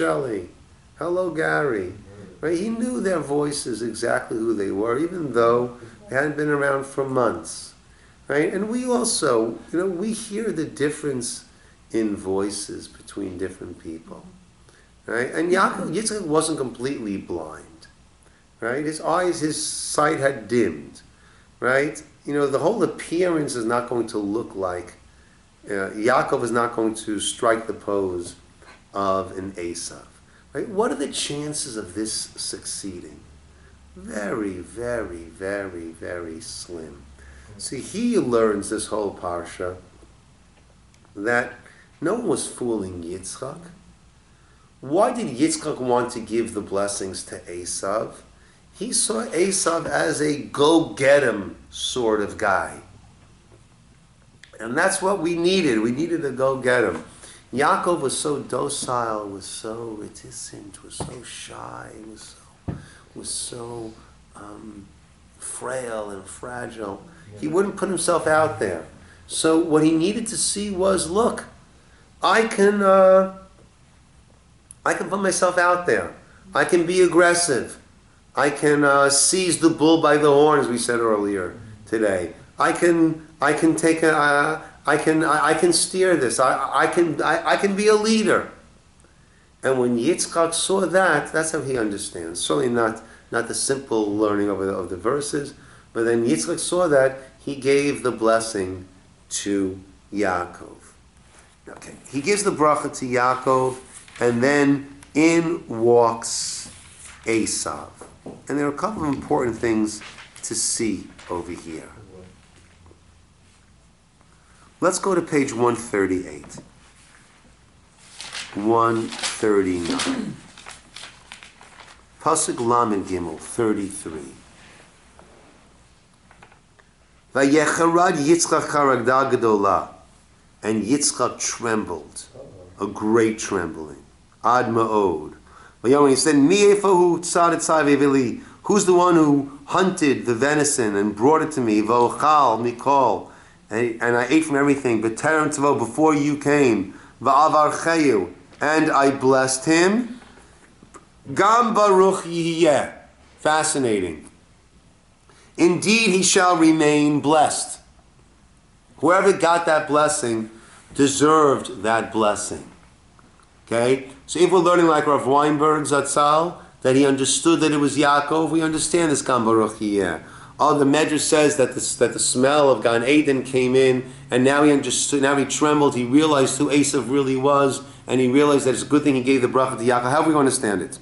Shelley. Hello, Gary. Right? He knew their voices, exactly who they were, even though they hadn't been around for months. Right? And we also, we hear the difference in voices between different people. Right? And Yitzchak wasn't completely blind. Right? His eyes, his sight had dimmed. Right? The whole appearance is not going to look like, Yaakov is not going to strike the pose of an Esav. Right? What are the chances of this succeeding? Very, very, very, very slim. See, he learns this whole Parsha that no one was fooling Yitzchak. Why did Yitzchak want to give the blessings to Esav? He saw Esav as a go-get-him sort of guy. And that's what we needed. We needed a go-get-him. Yaakov was so docile, was so reticent, was so shy, was so frail and fragile. He wouldn't put himself out there. So what he needed to see was, look, I can put myself out there. I can be aggressive. I can seize the bull by the horn, as we said earlier today. I can steer this. I can be a leader. And when Yitzchak saw that, that's how he understands. Certainly not the simple learning of the verses, but then Yitzchak saw that, he gave the blessing to Yaakov. Okay, he gives the bracha to Yaakov, and then in walks Esav. And there are a couple of important things to see over here. Let's go to page 138. 139. Pasuk Lamed Gimel, 33. Vayecharad Yitzchak charagda gedola. And Yitzchak trembled, a great trembling. Ad ma'od. He said, who's the one who hunted the venison and brought it to me? V'ochal mikol. And I ate from everything. B'terem tavo, before you came. V'avarcheyu. And I blessed him. Gam baruch yihiyeh. Fascinating. Indeed, he shall remain blessed. Whoever got that blessing deserved that blessing. Okay? So if we're learning like Rav Weinberg Zatzal, that he understood that it was Yaakov, we understand this Gam Baruch Yeh. The Medrash says that the smell of Gan Eden came in, and now he understood, now he trembled, he realized who Esav really was, and he realized that it's a good thing he gave the bracha to Yaakov. How do we understand it?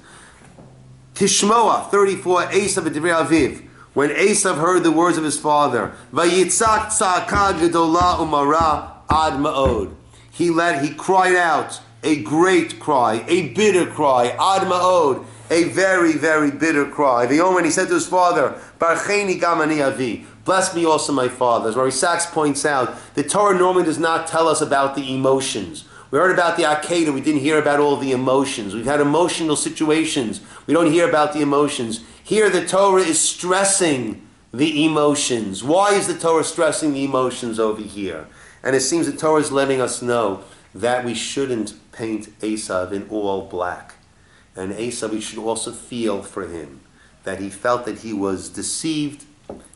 Tishmoa, 34, Esav v'divrei aviv. When Esav heard the words of his father, Vayitzak tzaka gedola umara ad ma'od. He cried out, a great cry, a bitter cry, ad ma'od, a very, very bitter cry. When he said to his father, Barcheni gamani avi, bless me also my father. As Rabbi Sachs points out, the Torah normally does not tell us about the emotions. We heard about the Akedah, we didn't hear about all the emotions. We've had emotional situations, we don't hear about the emotions. Here the Torah is stressing the emotions. Why is the Torah stressing the emotions over here? And it seems the Torah is letting us know that we shouldn't paint Esav in all black. And Esav, we should also feel for him, that he felt that he was deceived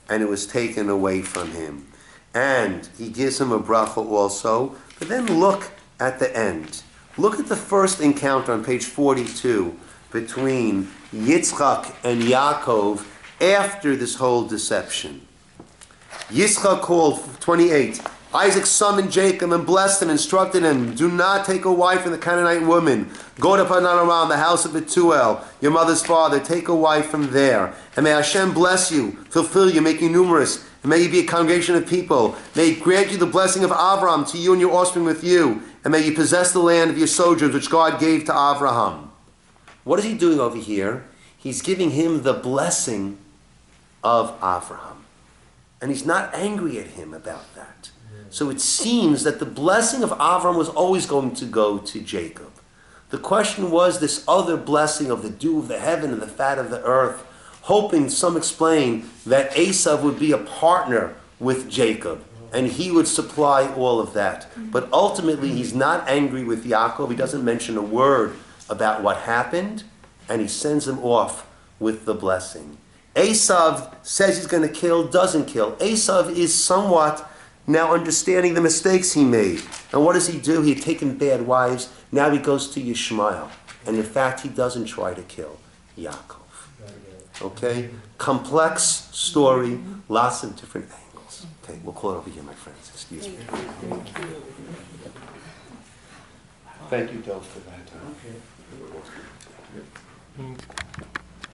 and it was taken away from him. And he gives him a bracha also, but then look at the end. Look at the first encounter on page 42 between Yitzchak and Yaakov after this whole deception. Yitzchak called, 28, Isaac summoned Jacob and blessed him, instructed him, do not take a wife from the Canaanite woman. Go to Padan Aram, the house of Bethuel, your mother's father. Take a wife from there. And may Hashem bless you, fulfill you, make you numerous, and may you be a congregation of people. May He grant you the blessing of Abraham to you and your offspring with you, and may you possess the land of your sojourns which God gave to Abraham. What is he doing over here? He's giving him the blessing of Abraham. And he's not angry at him about that. So it seems that the blessing of Avram was always going to go to Jacob. The question was this other blessing of the dew of the heaven and the fat of the earth, hoping, some explain, that Esav would be a partner with Jacob, and he would supply all of that. But ultimately, he's not angry with Yaakov. He doesn't mention a word about what happened, and he sends him off with the blessing. Esav says he's going to kill, doesn't kill. Esav is somewhat now understanding the mistakes he made. And what does he do? He had taken bad wives. Now he goes to Yishmael. And in fact, he doesn't try to kill Yaakov. Okay? Complex story, lots of different angles. Okay, we'll call it over here, my friends. Excuse me. Thank you, Del, for that.